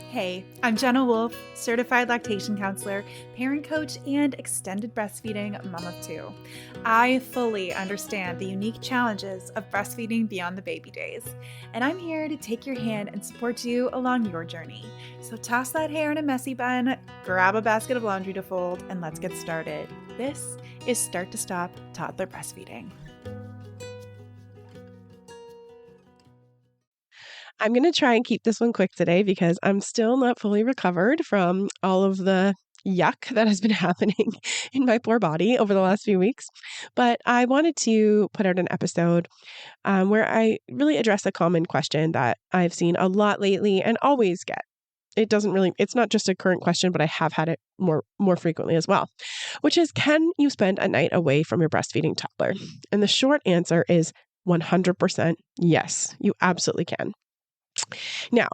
Hey, I'm Jenna Wolf, certified lactation counselor, parent coach, and extended breastfeeding mom of two. I fully understand the unique challenges of breastfeeding beyond the baby days, and I'm here to take your hand and support you along your journey. So toss that hair in a messy bun, grab a basket of laundry to fold, and let's get started. This is Start to Stop Toddler Breastfeeding. I'm going to try and keep this one quick today because I'm still not fully recovered from all of the yuck that has been happening in my poor body over the last few weeks. But I wanted to put out an episode where I really address a common question that I've seen a lot lately and always get. It's not just a current question, but I have had it more frequently as well, which is, can you spend a night away from your breastfeeding toddler? And the short answer is 100% yes, you absolutely can. Now,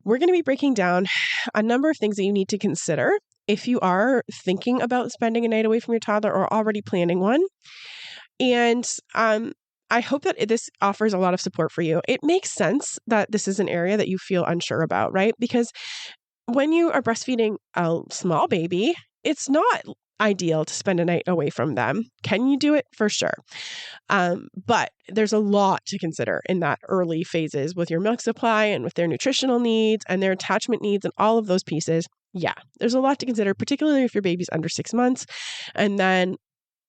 we're going to be breaking down a number of things that you need to consider if you are thinking about spending a night away from your toddler or already planning one. And I hope that this offers a lot of support for you. It makes sense that this is an area that you feel unsure about, right? Because when you are breastfeeding a small baby, it's not ideal to spend a night away from them. Can you do it? For sure. But there's a lot to consider in that early phases with your milk supply and with their nutritional needs and their attachment needs and all of those pieces. Yeah, there's a lot to consider, particularly if your baby's under 6 months, and then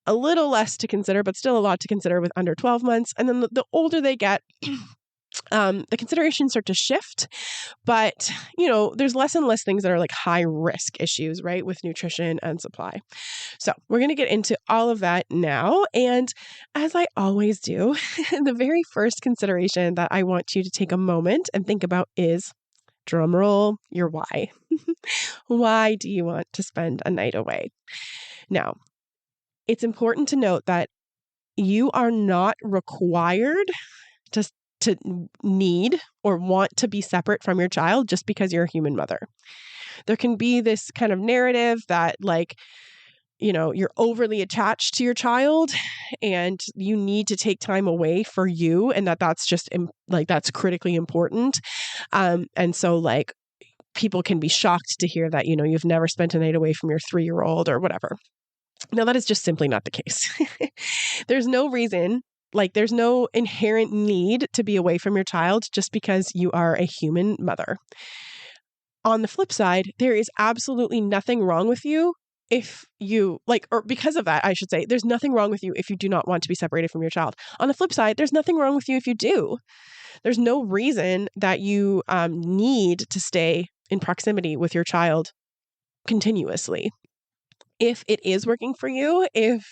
a little less to consider, but still a lot to consider with under 12 months. And then the older they get, the considerations start to shift, but there's less and less things that are like high risk issues, right? With nutrition and supply. So we're going to get into all of that now. And as I always do, the very first consideration that I want you to take a moment and think about is, drumroll, your why. Why do you want to spend a night away? Now, it's important to note that you are not required to need or want to be separate from your child just because you're a human mother. There can be this kind of narrative that you're overly attached to your child and you need to take time away for you, and that's just that's critically important. And so people can be shocked to hear that, you've never spent a night away from your 3-year-old or whatever. Now, that is just simply not the case. There's no reason, there's no inherent need to be away from your child just because you are a human mother. On the flip side, there is absolutely nothing wrong with you if you or because of that, I should say, there's nothing wrong with you if you do not want to be separated from your child. On the flip side, there's nothing wrong with you if you do. There's no reason that you need to stay in proximity with your child continuously. If it is working for you, if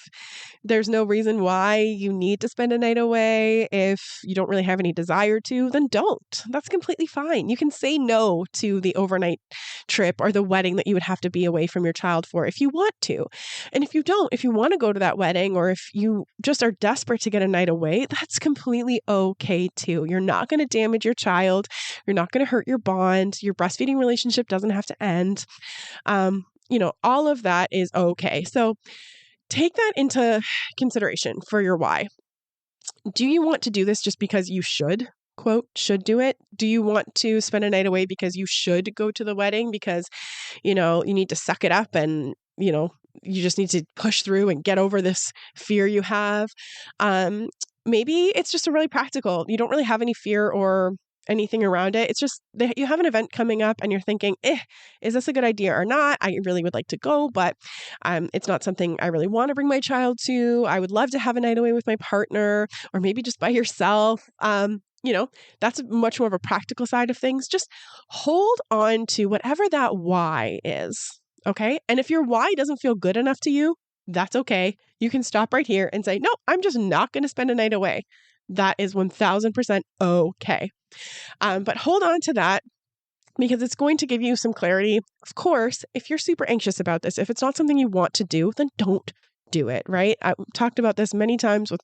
there's no reason why you need to spend a night away, if you don't really have any desire to, then don't. That's completely fine. You can say no to the overnight trip or the wedding that you would have to be away from your child for if you want to. And if you don't, if you want to go to that wedding or if you just are desperate to get a night away, that's completely okay too. You're not going to damage your child. You're not going to hurt your bond. Your breastfeeding relationship doesn't have to end. All of that is okay. So take that into consideration for your why. Do you want to do this just because you should, quote, should do it? Do you want to spend a night away because you should go to the wedding because, you need to suck it up and, you just need to push through and get over this fear you have? Maybe it's just a really practical, you don't really have any fear or anything around it. It's just that you have an event coming up and you're thinking, is this a good idea or not? I really would like to go, but it's not something I really want to bring my child to. I would love to have a night away with my partner or maybe just by yourself. That's much more of a practical side of things. Just hold on to whatever that why is. Okay. And if your why doesn't feel good enough to you, that's okay. You can stop right here and say, no, I'm just not going to spend a night away. That is 1000% okay. But hold on to that because it's going to give you some clarity. Of course, if you're super anxious about this, if it's not something you want to do, then don't do it, right? I've talked about this many times with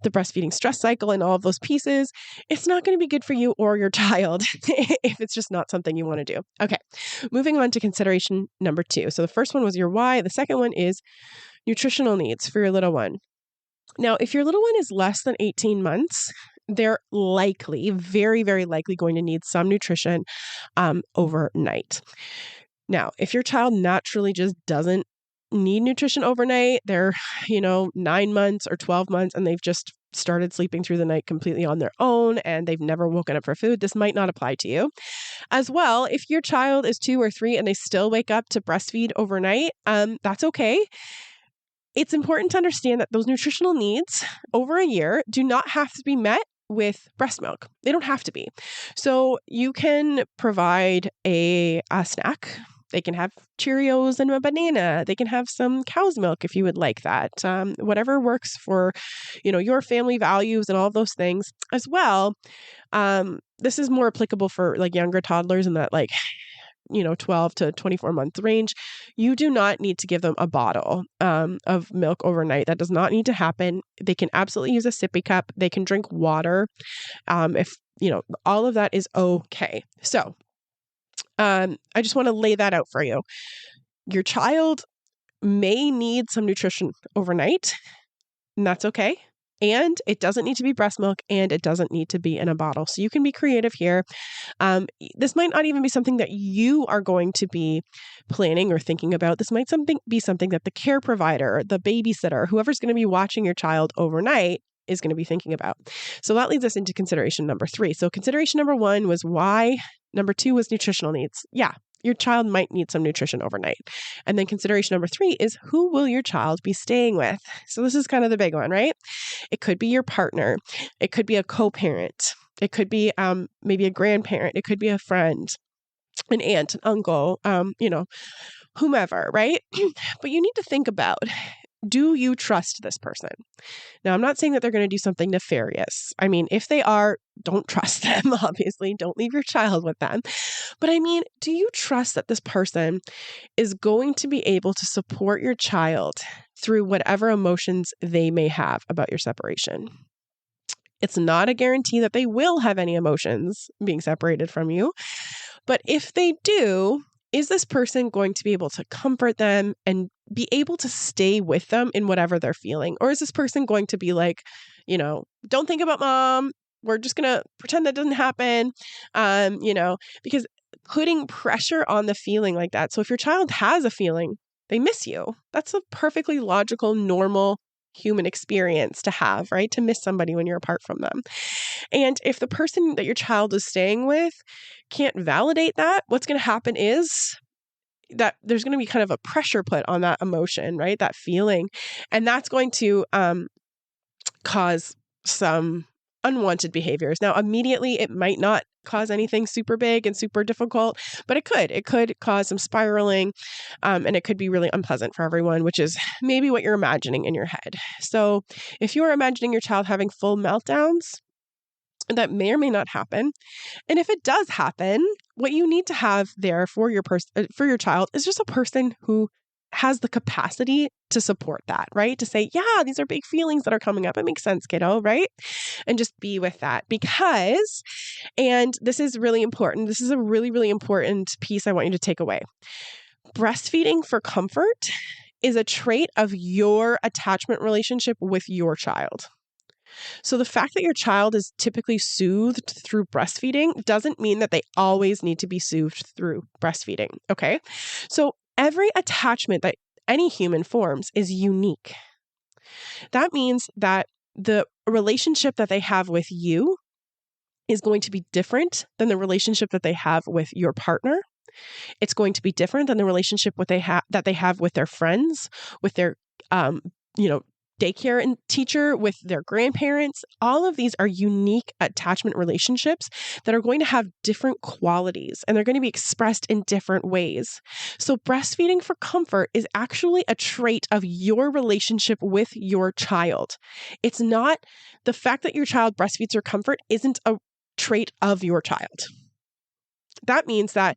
the breastfeeding stress cycle and all of those pieces. It's not going to be good for you or your child if it's just not something you want to do. Okay, moving on to consideration number 2. So the first one was your why. The second one is nutritional needs for your little one. Now, if your little one is less than 18 months, they're likely, very, very likely going to need some nutrition overnight. Now, if your child naturally just doesn't need nutrition overnight, they're, 9 months or 12 months, and they've just started sleeping through the night completely on their own, and they've never woken up for food, this might not apply to you. As well, if your child is 2 or 3 and they still wake up to breastfeed overnight, that's okay. It's important to understand that those nutritional needs over a year do not have to be met with breast milk. They don't have to be. So you can provide a snack. They can have Cheerios and a banana. They can have some cow's milk if you would like that. Whatever works for, your family values and all of those things as well. This is more applicable for like younger toddlers in that 12 to 24 month range. You do not need to give them a bottle of milk overnight. That does not need to happen. They can absolutely use a sippy cup. They can drink water. If all of that is okay. So I just want to lay that out for you. Your child may need some nutrition overnight, and that's okay. And it doesn't need to be breast milk, and it doesn't need to be in a bottle. So you can be creative here. This might not even be something that you are going to be planning or thinking about. This might be something that the care provider, the babysitter, whoever's going to be watching your child overnight is going to be thinking about. So that leads us into consideration number 3. So consideration number 1 was why. Number 2 was nutritional needs. Yeah, your child might need some nutrition overnight. And then consideration number 3 is who will your child be staying with? So this is kind of the big one, right? It could be your partner. It could be a co-parent. It could be maybe a grandparent. It could be a friend, an aunt, an uncle, whomever, right? But you need to think about, do you trust this person? Now, I'm not saying that they're going to do something nefarious. I mean, if they are, don't trust them, obviously. Don't leave your child with them. But I mean, do you trust that this person is going to be able to support your child through whatever emotions they may have about your separation? It's not a guarantee that they will have any emotions being separated from you. But if they do, is this person going to be able to comfort them and be able to stay with them in whatever they're feeling? Or is this person going to be like, don't think about mom. We're just going to pretend that doesn't happen, because putting pressure on the feeling like that. So if your child has a feeling, they miss you. That's a perfectly logical, normal human experience to have, right? To miss somebody when you're apart from them. And if the person that your child is staying with can't validate that, what's going to happen is that there's going to be kind of a pressure put on that emotion, right? That feeling. And that's going to cause some unwanted behaviors. Now, immediately, it might not cause anything super big and super difficult, but it could. It could cause some spiraling, and it could be really unpleasant for everyone, which is maybe what you're imagining in your head. So if you're imagining your child having full meltdowns, that may or may not happen. And if it does happen, what you need to have there for your child is just a person who has the capacity to support that, right? To say, yeah, these are big feelings that are coming up. It makes sense, kiddo, right? And just be with that and this is really important. This is a really, really important piece I want you to take away. Breastfeeding for comfort is a trait of your attachment relationship with your child. So the fact that your child is typically soothed through breastfeeding doesn't mean that they always need to be soothed through breastfeeding, okay? So every attachment that any human forms is unique. That means that the relationship that they have with you is going to be different than the relationship that they have with your partner. It's going to be different than the relationship that they have with their friends, with their daycare and teacher, with their grandparents. All of these are unique attachment relationships that are going to have different qualities, and they're going to be expressed in different ways. So breastfeeding for comfort is actually a trait of your relationship with your child. It's not the fact that your child breastfeeds for comfort isn't a trait of your child. That means that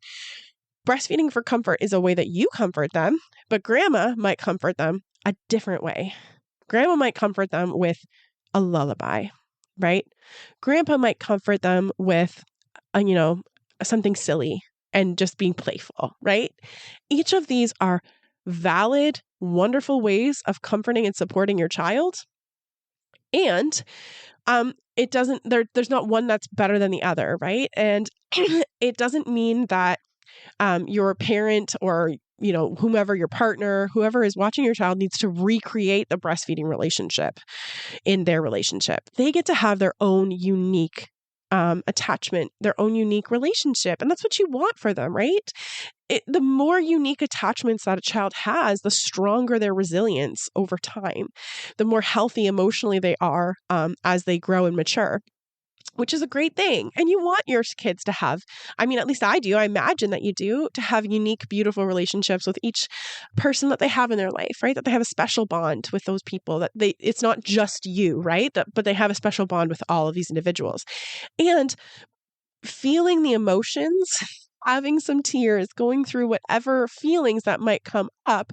breastfeeding for comfort is a way that you comfort them, but grandma might comfort them a different way. Grandma might comfort them with a lullaby, right? Grandpa might comfort them with, something silly and just being playful, right? Each of these are valid, wonderful ways of comforting and supporting your child. And It doesn't, there's not one that's better than the other, right? And it doesn't mean that your parent or whomever your partner, whoever is watching your child needs to recreate the breastfeeding relationship in their relationship. They get to have their own unique attachment, their own unique relationship. And that's what you want for them, right? The more unique attachments that a child has, the stronger their resilience over time, the more healthy emotionally they are as they grow and mature, which is a great thing. And you want your kids to have, I mean, at least I do, I imagine that you do, to have unique, beautiful relationships with each person that they have in their life, right? That they have a special bond with those people, that it's not just you, right? But they have a special bond with all of these individuals. And feeling the emotions, having some tears, going through whatever feelings that might come up,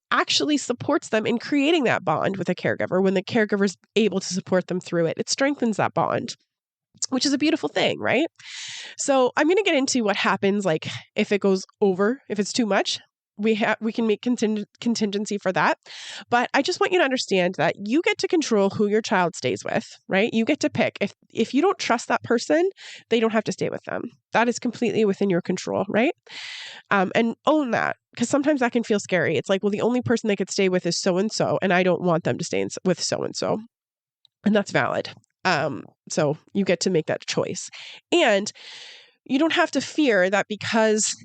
actually supports them in creating that bond with a caregiver. When the caregiver is able to support them through it, it strengthens that bond, which is a beautiful thing, right? So I'm going to get into what happens, like if it goes over, if it's too much. We can make contingency for that. But I just want you to understand that you get to control who your child stays with, right? You get to pick. If you don't trust that person, they don't have to stay with them. That is completely within your control, right? And own that, because sometimes that can feel scary. It's like, well, the only person they could stay with is so-and-so, and I don't want them to stay with so-and-so. And that's valid. So you get to make that choice. And you don't have to fear that because,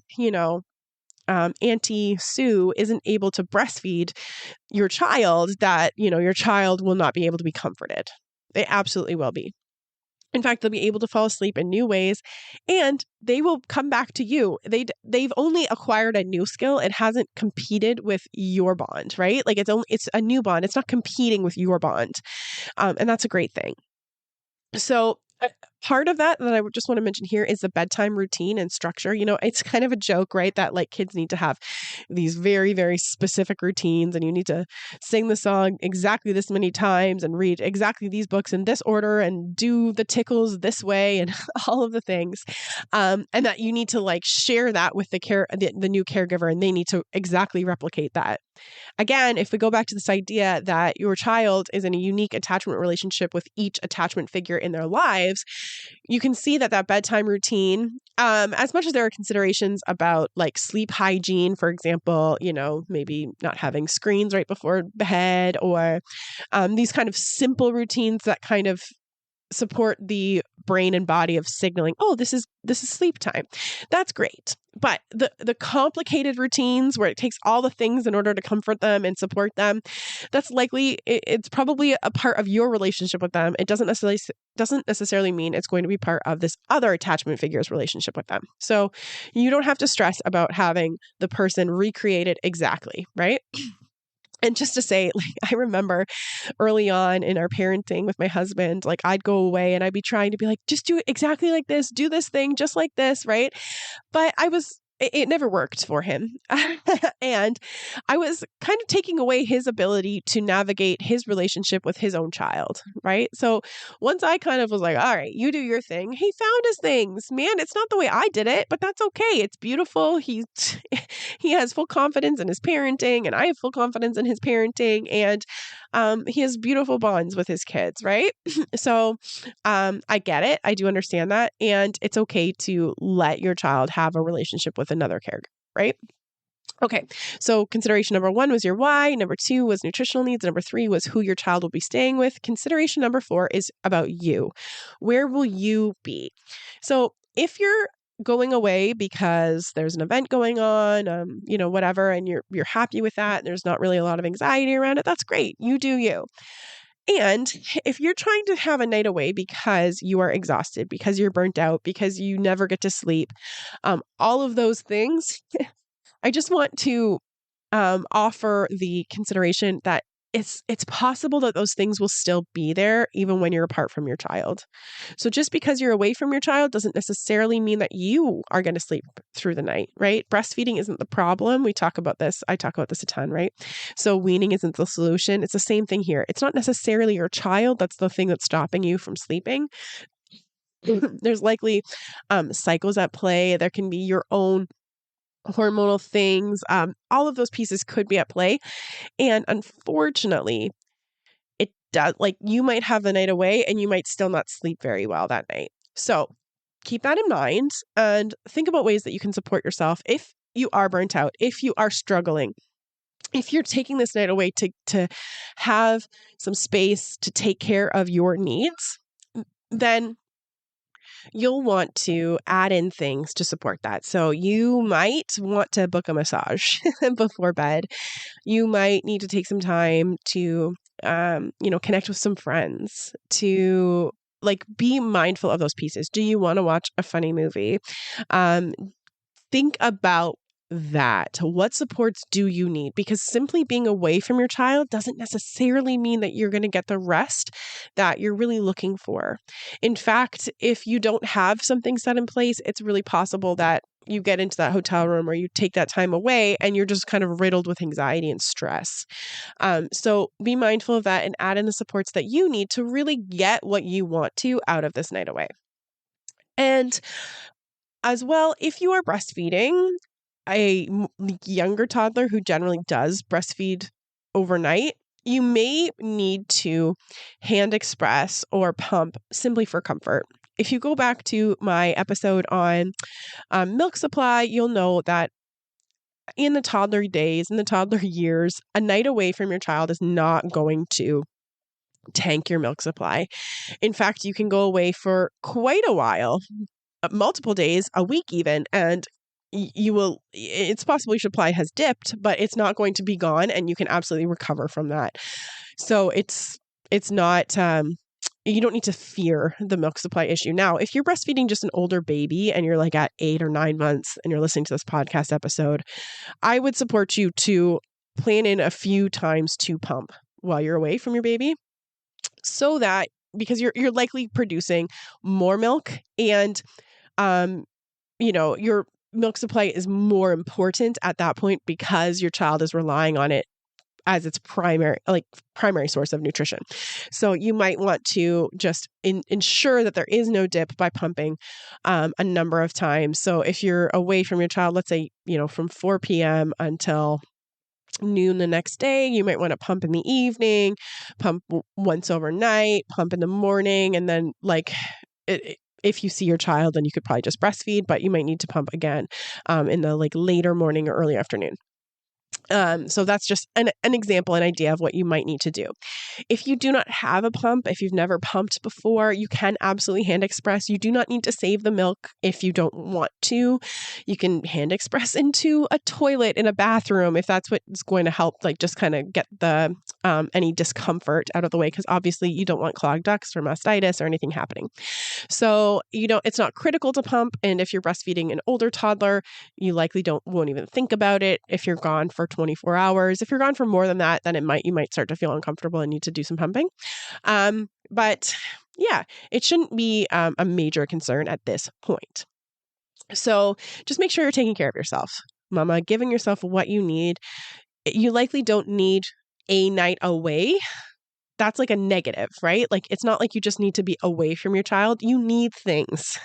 Auntie Sue isn't able to breastfeed your child, that, your child will not be able to be comforted. They absolutely will be. In fact, they'll be able to fall asleep in new ways, and they will come back to you. They've only acquired a new skill. It hasn't competed with your bond, right? Like it's a new bond. It's not competing with your bond. And that's a great thing. So part of that I would just want to mention here is the bedtime routine and structure. It's kind of a joke, right? That like kids need to have these very, very specific routines, and you need to sing the song exactly this many times and read exactly these books in this order and do the tickles this way and all of the things. And that you need to like share that with the new caregiver, and they need to exactly replicate that. Again, if we go back to this idea that your child is in a unique attachment relationship with each attachment figure in their lives, you can see that bedtime routine, as much as there are considerations about like sleep hygiene, for example, maybe not having screens right before bed, or these kind of simple routines that kind of support the brain and body of signaling, oh, this is sleep time. That's great. But the complicated routines where it takes all the things in order to comfort them and support them, that's likely, it's probably a part of your relationship with them. It doesn't necessarily mean it's going to be part of this other attachment figure's relationship with them. So you don't have to stress about having the person recreate it exactly, right? And just to say, like, I remember early on in our parenting with my husband, like I'd go away and I'd be trying to be like, just do it exactly like this, do this thing just like this, right? But it never worked for him. And I was kind of taking away his ability to navigate his relationship with his own child, right? So once I kind of was like, all right, you do your thing, he found his things. Man, it's not the way I did it, but that's okay. It's beautiful. He has full confidence in his parenting, and I have full confidence in his parenting, and he has beautiful bonds with his kids, right? So I get it. I do understand that. And it's okay to let your child have a relationship with another caregiver, right? Okay, so consideration number 1 was your why. Number 2 was nutritional needs. Number 3 was who your child will be staying with. Consideration number 4 is about you. Where will you be? So if you're going away because there's an event going on, whatever, and you're happy with that, and there's not really a lot of anxiety around it, that's great. You do you. And if you're trying to have a night away because you are exhausted, because you're burnt out, because you never get to sleep, all of those things, I just want to offer the consideration that it's possible that those things will still be there even when you're apart from your child. So just because you're away from your child doesn't necessarily mean that you are going to sleep through the night, right? Breastfeeding isn't the problem. I talk about this a ton, right? So weaning isn't the solution. It's the same thing here. It's not necessarily your child that's the thing that's stopping you from sleeping. There's likely cycles at play. There can be your own hormonal things. All of those pieces could be at play. And unfortunately, it you might have a night away and you might still not sleep very well that night. So keep that in mind and think about ways that you can support yourself if you are burnt out, if you are struggling, if you're taking this night away to have some space to take care of your needs, then you'll want to add in things to support that. So you might want to book a massage before bed. You might need to take some time to, connect with some friends, to be mindful of those pieces. Do you want to watch a funny movie? Think about that. What supports do you need? Because simply being away from your child doesn't necessarily mean that you're going to get the rest that you're really looking for. In fact, if you don't have something set in place, it's really possible that you get into that hotel room or you take that time away and you're just kind of riddled with anxiety and stress. So be mindful of that and add in the supports that you need to really get what you want to out of this night away. And as well, if you are breastfeeding a younger toddler who generally does breastfeed overnight, you may need to hand express or pump simply for comfort. If you go back to my episode on milk supply, you'll know that in the toddler days, in the toddler years, a night away from your child is not going to tank your milk supply. In fact, you can go away for quite a while, multiple days, a week even, and it's possible your supply has dipped, but it's not going to be gone and you can absolutely recover from that. So it's not, you don't need to fear the milk supply issue. Now, if you're breastfeeding just an older baby and you're at 8 or 9 months and you're listening to this podcast episode, I would support you to plan in a few times to pump while you're away from your baby, so that because you're likely producing more milk and your milk supply is more important at that point because your child is relying on it as its primary source of nutrition. So you might want to just ensure that there is no dip by pumping a number of times. So if you're away from your child, let's say, from 4 p.m. until noon the next day, you might want to pump in the evening, pump once overnight, pump in the morning, and then if you see your child, then you could probably just breastfeed, but you might need to pump again in the later morning or early afternoon. So that's just an example, an idea of what you might need to do. If you do not have a pump, if you've never pumped before, you can absolutely hand express. You do not need to save the milk if you don't want to. You can hand express into a toilet in a bathroom if that's what's going to help, just kind of get the any discomfort out of the way, because obviously you don't want clogged ducts or mastitis or anything happening. So it's not critical to pump, and if you're breastfeeding an older toddler, you likely won't even think about it if you're gone for 24 hours. If you're gone for more than that, then you might start to feel uncomfortable and need to do some pumping. But yeah, it shouldn't be a major concern at this point. So just make sure you're taking care of yourself, mama, giving yourself what you need. You likely don't need a night away. That's a negative, right? It's not like you just need to be away from your child. You need things.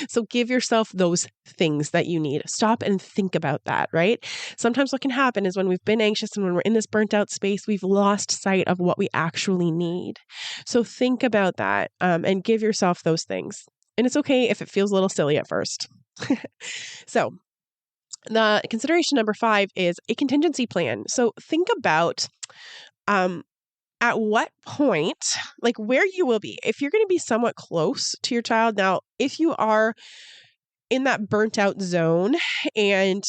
So give yourself those things that you need. Stop and think about that, right? Sometimes what can happen is when we've been anxious and when we're in this burnt out space, we've lost sight of what we actually need. So think about that and give yourself those things. And it's okay if it feels a little silly at first. So the consideration number 5 is a contingency plan. So think about at what point, where you will be. If you're going to be somewhat close to your child, now, if you are in that burnt out zone and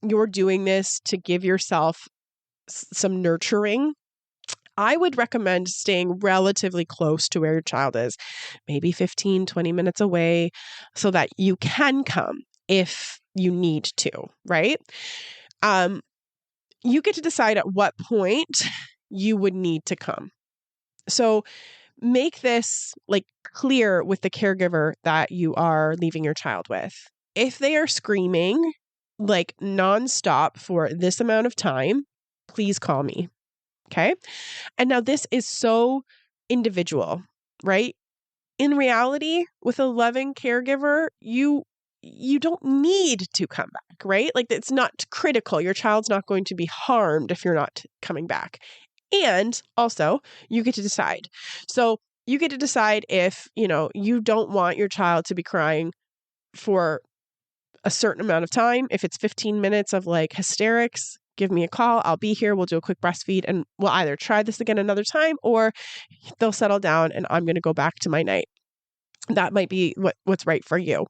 you're doing this to give yourself some nurturing, I would recommend staying relatively close to where your child is, maybe 15, 20 minutes away, so that you can come if you need to, right? You get to decide at what point you would need to come. So make this clear with the caregiver that you are leaving your child with. If they are screaming nonstop for this amount of time, please call me. Okay. And now this is so individual, right? In reality, with a loving caregiver, you don't need to come back, right? It's not critical. Your child's not going to be harmed if you're not coming back. And also, you get to decide. So you get to decide if, you don't want your child to be crying for a certain amount of time. If it's 15 minutes of like hysterics, give me a call. I'll be here. We'll do a quick breastfeed and we'll either try this again another time or they'll settle down and I'm going to go back to my night. That might be what's right for you.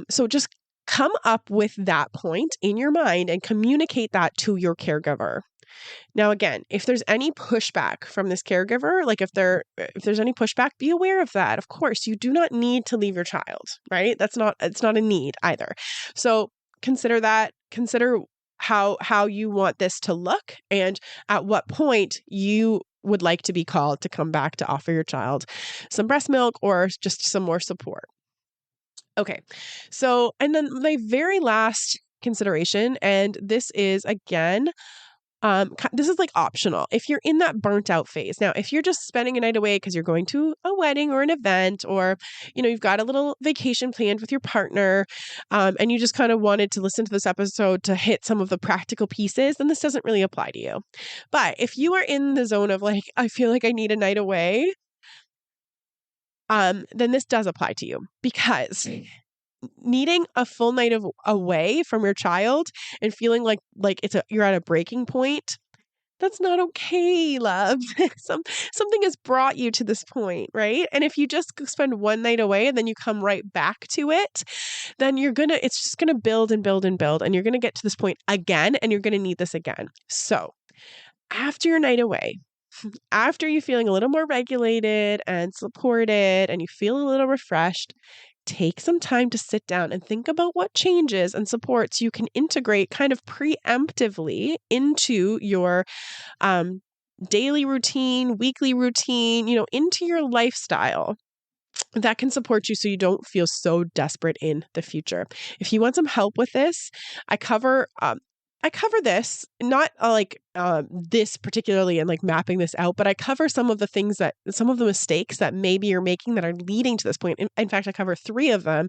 So just come up with that point in your mind and communicate that to your caregiver. Now, again, if there's any pushback from this caregiver, like if there's any pushback, be aware of that. Of course, you do not need to leave your child, right? It's not a need either. So consider that. Consider how you want this to look and at what point you would like to be called to come back to offer your child some breast milk or just some more support. Okay. So, and then my very last consideration, and this is again, this is like optional. If you're in that burnt out phase. Now, if you're just spending a night away because you're going to a wedding or an event, or, you've got a little vacation planned with your partner, and you just kind of wanted to listen to this episode to hit some of the practical pieces, then this doesn't really apply to you. But if you are in the zone of like, I feel like I need a night away, then this does apply to you because needing a full night away from your child and feeling like you're at a breaking point, that's not okay, love. Something has brought you to this point, right? And if you just spend one night away and then you come right back to it, then it's just gonna build and build and build, and you're gonna get to this point again, and you're gonna need this again. So after your night away, after you're feeling a little more regulated and supported and you feel a little refreshed, take some time to sit down and think about what changes and supports you can integrate kind of preemptively into your daily routine, weekly routine, into your lifestyle that can support you so you don't feel so desperate in the future. If you want some help with this, I cover this, not this particularly and like mapping this out, but I cover some of the mistakes that maybe you're making that are leading to this point. In fact, I cover 3 of them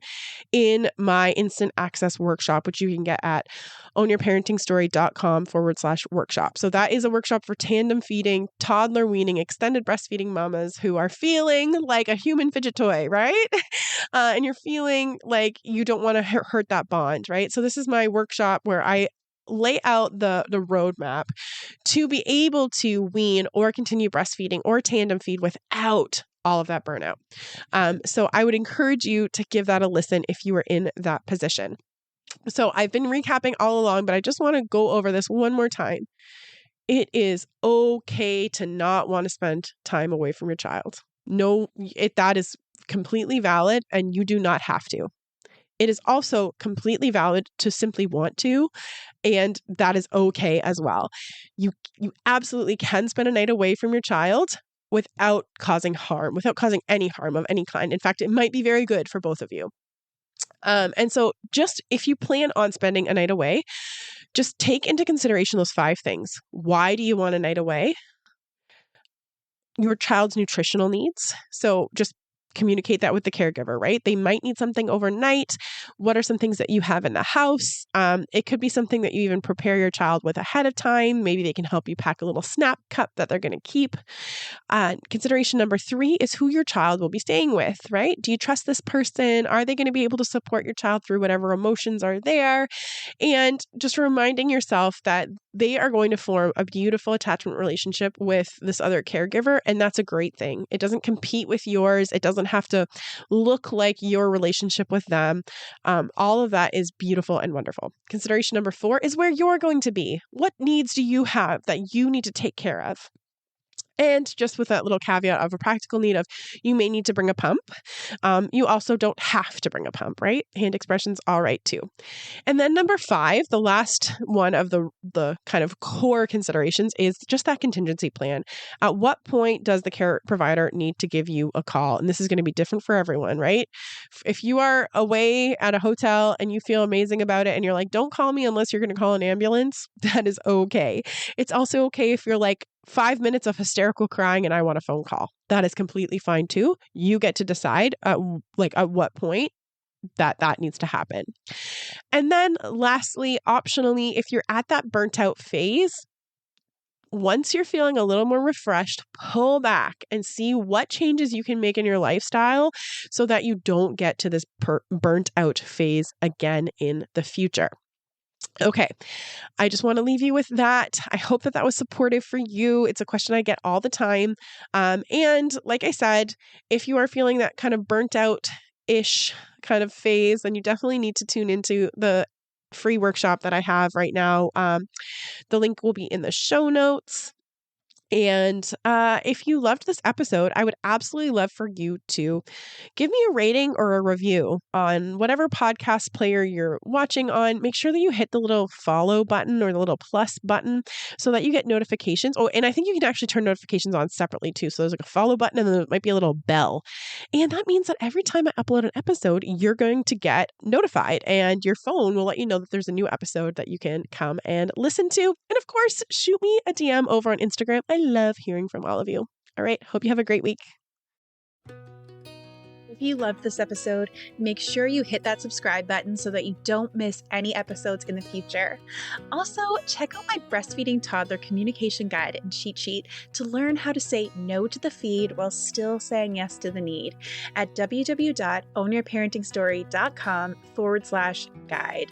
in my instant access workshop, which you can get at ownyourparentingstory.com/workshop. So that is a workshop for tandem feeding, toddler weaning, extended breastfeeding mamas who are feeling like a human fidget toy, right? And you're feeling like you don't want to hurt that bond, right? So this is my workshop where I lay out the roadmap to be able to wean or continue breastfeeding or tandem feed without all of that burnout. So I would encourage you to give that a listen if you are in that position. So I've been recapping all along, but I just want to go over this one more time. It is okay to not want to spend time away from your child. No, that is completely valid, and you do not have to. It is also completely valid to simply want to, and that is okay as well. You absolutely can spend a night away from your child without causing any harm of any kind. In fact, it might be very good for both of you. And so just if you plan on spending a night away, just take into consideration those 5 things. Why do you want a night away? Your child's nutritional needs. So just communicate that with the caregiver, right? They might need something overnight. What are some things that you have in the house? It could be something that you even prepare your child with ahead of time. Maybe they can help you pack a little snap cup that they're going to keep. Consideration number 3 is who your child will be staying with, right? Do you trust this person? Are they going to be able to support your child through whatever emotions are there? And just reminding yourself that they are going to form a beautiful attachment relationship with this other caregiver, and that's a great thing. It doesn't compete with yours. It doesn't have to look like your relationship with them. All of that is beautiful and wonderful. Consideration number 4 is where you're going to be. What needs do you have that you need to take care of? And just with that little caveat of a practical need of you may need to bring a pump. You also don't have to bring a pump, right? Hand expression's all right too. And then number 5, the last one of the kind of core considerations is just that contingency plan. At what point does the care provider need to give you a call? And this is going to be different for everyone, right? If you are away at a hotel and you feel amazing about it and you're like, don't call me unless you're going to call an ambulance, that is okay. It's also okay if you're like 5 minutes of hysterical crying and I want a phone call. That is completely fine too. You get to decide at what point that needs to happen. And then lastly, optionally, if you're at that burnt out phase, once you're feeling a little more refreshed, pull back and see what changes you can make in your lifestyle so that you don't get to this burnt out phase again in the future. Okay, I just want to leave you with that. I hope that that was supportive for you. It's a question I get all the time. And like I said, if you are feeling that kind of burnt out-ish kind of phase, then you definitely need to tune into the free workshop that I have right now. The link will be in the show notes. And if you loved this episode, I would absolutely love for you to give me a rating or a review on whatever podcast player you're watching on. Make sure that you hit the little follow button or the little plus button so that you get notifications. Oh, and I think you can actually turn notifications on separately too. So there's like a follow button and then there might be a little bell. And that means that every time I upload an episode, you're going to get notified and your phone will let you know that there's a new episode that you can come and listen to. And of course, shoot me a DM over on Instagram. I love hearing from all of you. All right. Hope you have a great week. If you loved this episode, make sure you hit that subscribe button so that you don't miss any episodes in the future. Also, check out my breastfeeding toddler communication guide and cheat sheet to learn how to say no to the feed while still saying yes to the need at www.ownyourparentingstory.com/guide.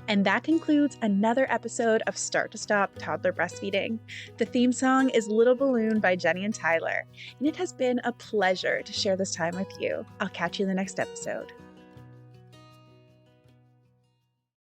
And that concludes another episode of Start to Stop Toddler Breastfeeding. The theme song is Little Balloon by Jenny and Tyler, and it has been a pleasure to share this time with you. I'll catch you in the next episode.